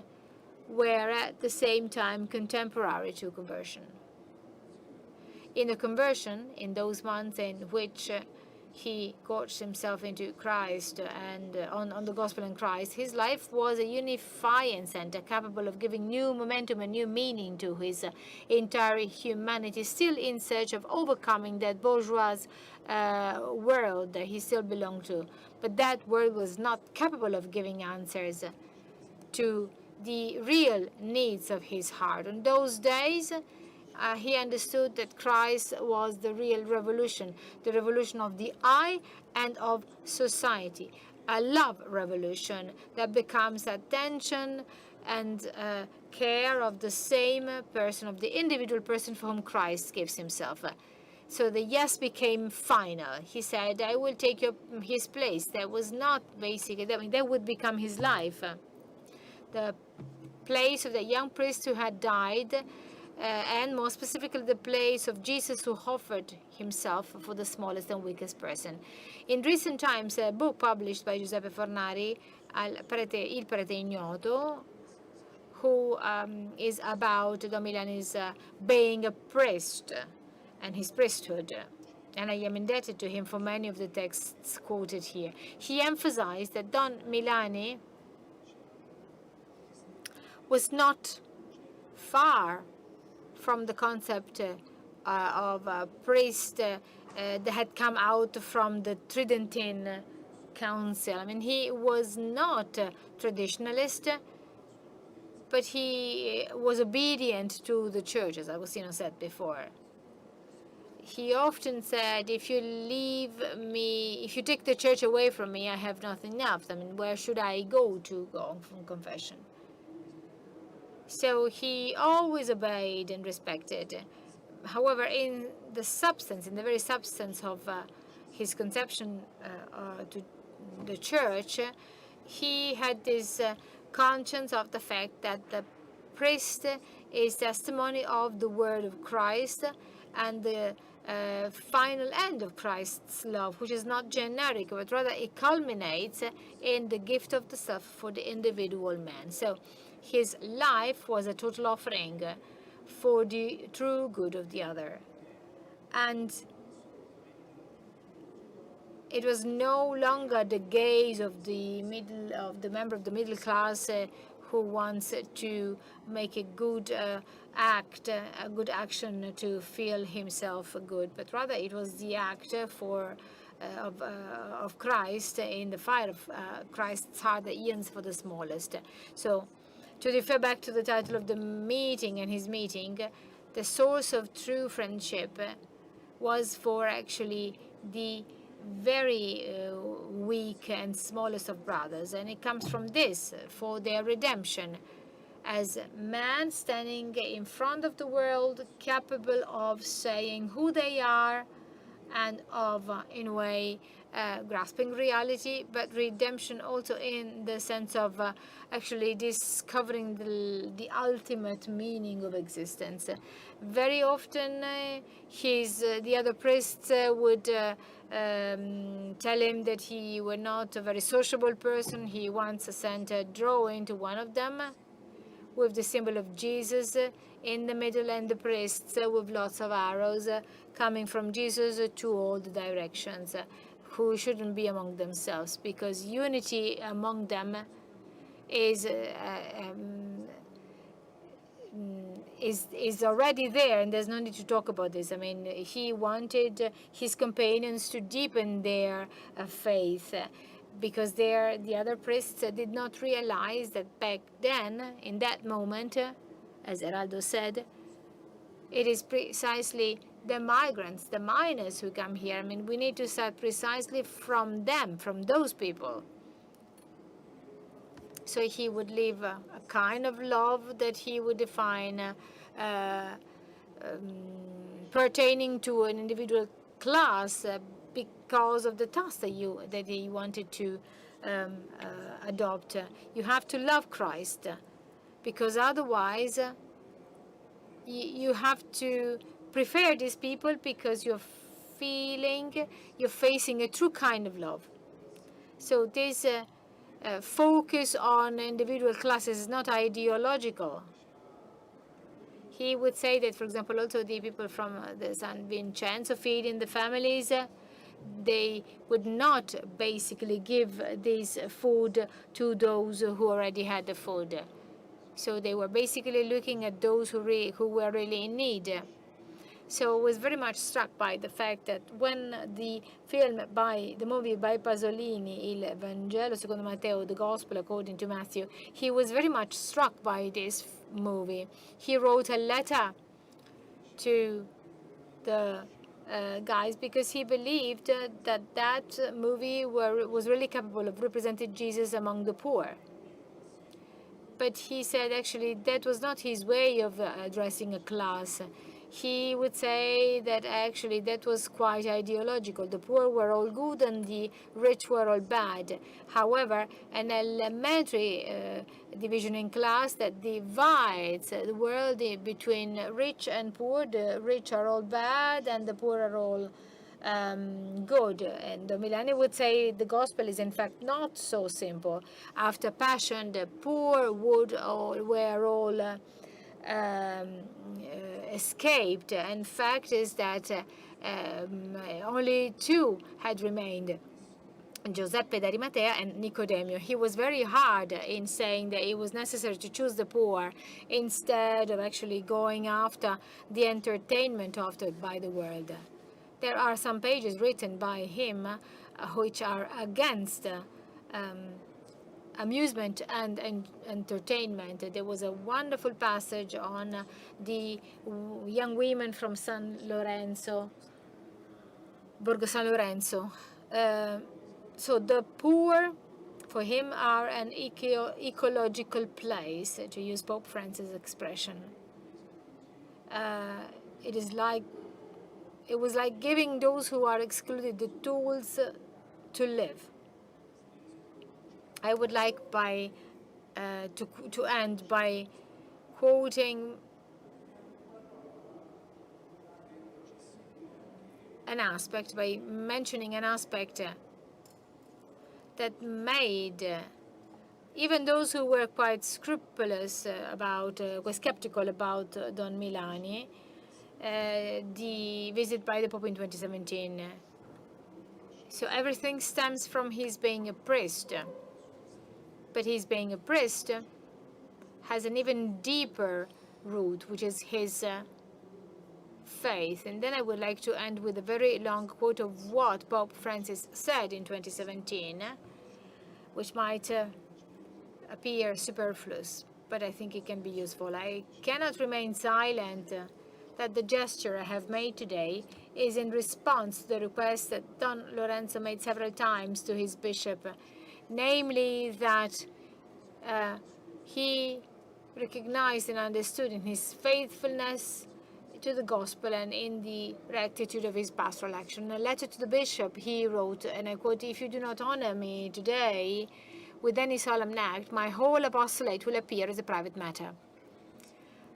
were at the same time contemporary to conversion. In the conversion, in those months in which he gorged himself into Christ and on the gospel and Christ, his life was a unifying center capable of giving new momentum and new meaning to his entire humanity, still in search of overcoming that bourgeois world that he still belonged to. But that world was not capable of giving answers to the real needs of his heart. In those days, he understood that Christ was the real revolution, the revolution of the I and of society, a love revolution that becomes attention and care of the same person, of the individual person for whom Christ gives himself. So the yes became final. He said, "I will take his place." That was not basically, that would become his life. The place of the young priest who had died, and more specifically the place of Jesus who offered himself for the smallest and weakest person. In recent times, a book published by Giuseppe Fornari, Il Prete Ignoto, who is about Don Milani's being a priest and his priesthood, and I am indebted to him for many of the texts quoted here. He emphasized that Don Milani was not far from the concept of a priest that had come out from the Tridentine Council. I mean, he was not a traditionalist, but he was obedient to the church, as Agostino said before. He often said, if you take the church away from me, I have nothing left. I mean, where should I go to go from confession? So he always obeyed and respected. However, in the very substance of his conception to the church, he had this conscience of the fact that the priest is testimony of the word of Christ and the final end of Christ's love, which is not generic, but rather it culminates in the gift of the self for the individual man. So his life was a total offering for the true good of the other. And it was no longer the gaze of the member of the middle class who wants to make a good a good action to feel himself good, but rather it was the act of Christ in the fire of Christ's heart that yearns for the smallest. So, to refer back to the title of the meeting and his meeting, the source of true friendship was for actually the very weak and smallest of brothers, and it comes from this, for their redemption, as man standing in front of the world, capable of saying who they are and of, in a way, grasping reality, but redemption also in the sense of actually discovering the ultimate meaning of existence. Very often, the other priests would tell him that he was not a very sociable person. He once sent a drawing to one of them with the symbol of Jesus in the middle, and the priests with lots of arrows coming from Jesus to all the directions, who shouldn't be among themselves, because unity among them is already there, and there's no need to talk about this. I mean, he wanted his companions to deepen their faith, because the other priests did not realize that back then, in that moment, as Eraldo said, it is precisely the migrants, the miners who come here. I mean, we need to start precisely from them, from those people. So he would live a kind of love that he would define pertaining to an individual class because of the task that he wanted to adopt. You have to love Christ, because otherwise you have to prefer these people, because you're facing a true kind of love. So this focus on individual classes is not ideological. He would say that, for example, also the people from the San Vincenzo feeding the families, they would not basically give this food to those who already had the food. So they were basically looking at those who were really in need. So I was very much struck by the fact that when the movie by Pasolini, Il Vangelo secondo Matteo, the Gospel according to Matthew, he was very much struck by this movie. He wrote a letter to the guys, because he believed that movie was really capable of representing Jesus among the poor. But he said actually that was not his way of addressing a class. He would say that actually that was quite ideological. The poor were all good and the rich were all bad. However, an elementary division in class that divides the world between rich and poor. The rich are all bad and the poor are all good. And Milani would say the gospel is in fact not so simple. After Passion, the poor were all escaped, and fact is that only two had remained, Giuseppe d'Arimatea and Nicodemio. He was very hard in saying that it was necessary to choose the poor instead of actually going after the entertainment offered by the world. There are some pages written by him which are against amusement and entertainment. There was a wonderful passage on the young women from Borgo San Lorenzo. So the poor, for him, are an ecological place, to use Pope Francis' expression. It was like giving those who are excluded the tools to live. I would like to end by quoting an aspect, by mentioning an aspect that made even those who were quite scrupulous were skeptical about Don Milani, the visit by the Pope in 2017. So everything stems from his being a priest. But his being a priest has an even deeper root, which is his faith. And then I would like to end with a very long quote of what Pope Francis said in 2017, which might appear superfluous, but I think it can be useful. I cannot remain silent that the gesture I have made today is in response to the request that Don Lorenzo made several times to his bishop, namely that he recognized and understood in his faithfulness to the gospel and in the rectitude of his pastoral action. In a letter to the bishop, he wrote, and I quote, "If you do not honor me today with any solemn act, my whole apostolate will appear as a private matter."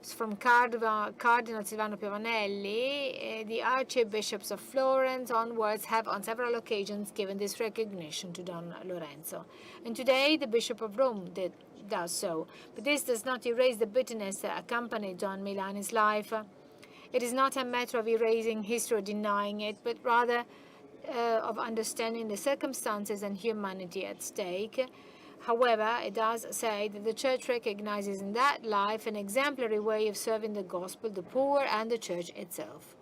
It's from Cardinal Silvano Piovanelli. The archbishops of Florence onwards have on several occasions given this recognition to Don Lorenzo. And today the Bishop of Rome does so. But this does not erase the bitterness that accompanied Don Milani's life. It is not a matter of erasing history or denying it, but rather of understanding the circumstances and humanity at stake. However, it does say that the Church recognizes in that life an exemplary way of serving the gospel, the poor, and the Church itself.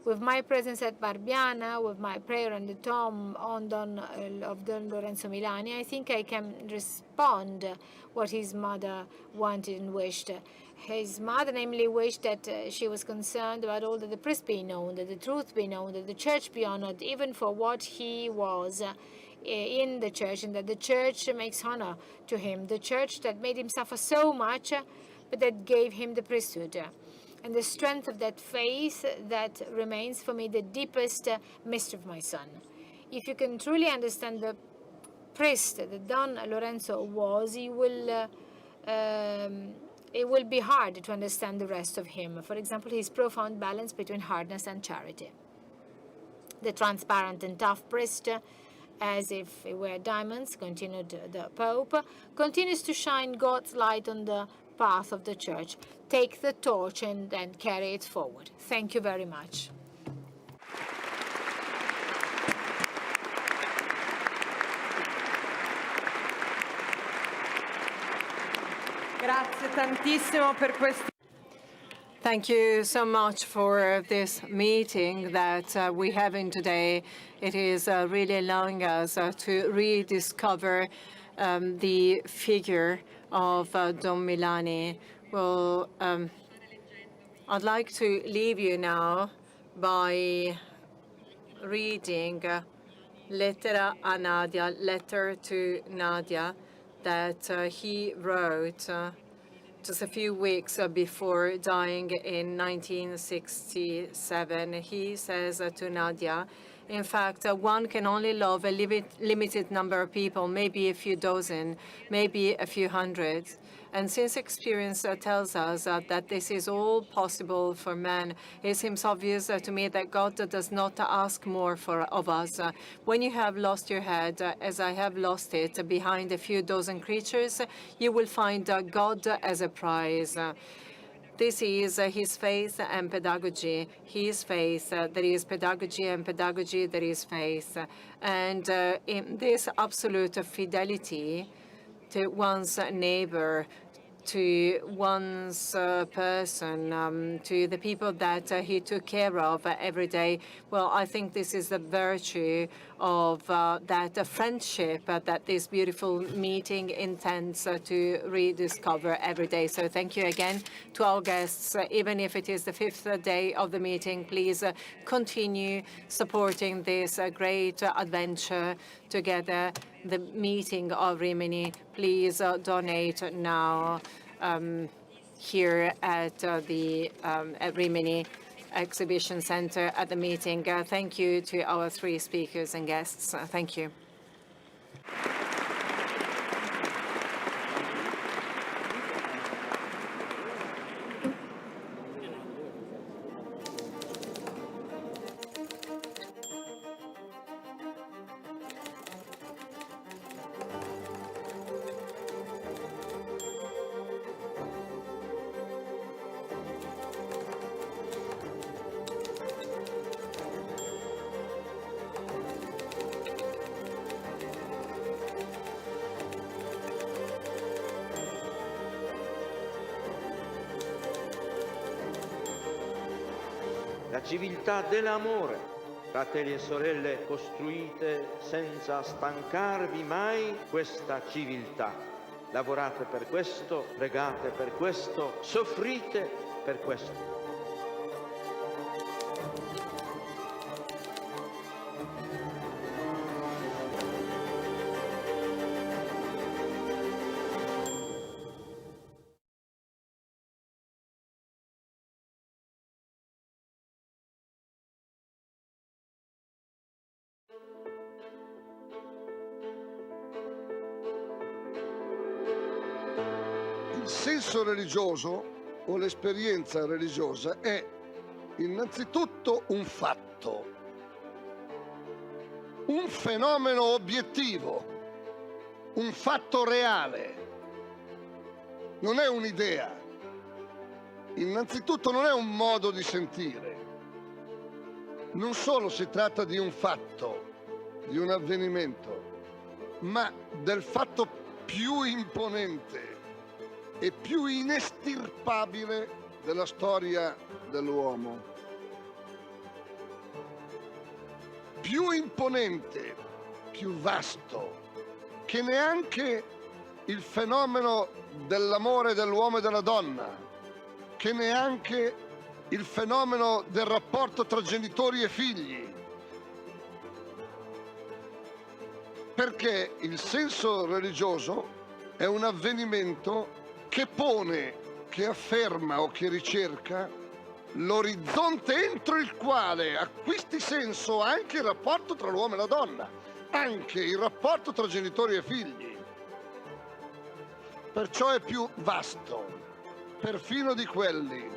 With my presence at Barbiana, with my prayer on the tomb of Don Lorenzo Milani, I think I can respond what his mother wanted and wished. His mother, namely, wished that she was concerned about all that the priest be known, that the truth be known, that the Church be honored, even for what he was in the Church, and that the Church makes honor to him, the Church that made him suffer so much, but that gave him the priesthood. And the strength of that faith that remains for me the deepest mystery of my son. If you can truly understand the priest that Don Lorenzo was, it will be hard to understand the rest of him. For example, his profound balance between hardness and charity. The transparent and tough priest, as if it were diamonds, continued the Pope, continues to shine God's light on the path of the Church. Take the torch and carry it forward. Thank you very much. Grazie tantissimo per questo. Thank you so much for this meeting that we're having today. It is really allowing us to rediscover the figure of Don Milani. Well, I'd like to leave you now by reading Lettera a Nadia, letter to Nadia, that he wrote just a few weeks before dying in 1967. He says to Nadia, in fact, one can only love a limited number of people, maybe a few dozen, maybe a few hundred. And since experience tells us that this is all possible for man, it seems obvious to me that God does not ask more of us. When you have lost your head, as I have lost it, behind a few dozen creatures, you will find God as a prize. This is his faith and pedagogy. His faith, there is pedagogy, and pedagogy, there is faith. And in this absolute fidelity to one's neighbor, to one's person, to the people that he took care of every day. Well, I think this is the virtue of that friendship that this beautiful meeting intends to rediscover every day. So thank you again to our guests. Even if it is the 5th day of the meeting, please continue supporting this great adventure together. The meeting of Rimini, please donate now here at the at Rimini Exhibition Center at the meeting. Thank you to our 3 speakers and guests. Thank you. civiltà dell'amore. Fratelli e sorelle, costruite senza stancarvi mai questa civiltà. Lavorate per questo, pregate per questo, soffrite per questo. Il senso religioso o l'esperienza religiosa è innanzitutto un fatto, un fenomeno obiettivo, un fatto reale. Non è un'idea, innanzitutto non è un modo di sentire. Non solo si tratta di un fatto, di un avvenimento, ma del fatto più imponente e più inestirpabile della storia dell'uomo. Più imponente, più vasto, che neanche il fenomeno dell'amore dell'uomo e della donna, che neanche il fenomeno del rapporto tra genitori e figli. Perché il senso religioso è un avvenimento che pone, che afferma o che ricerca l'orizzonte entro il quale acquisti senso anche il rapporto tra l'uomo e la donna, anche il rapporto tra genitori e figli. Perciò è più vasto, perfino di quelli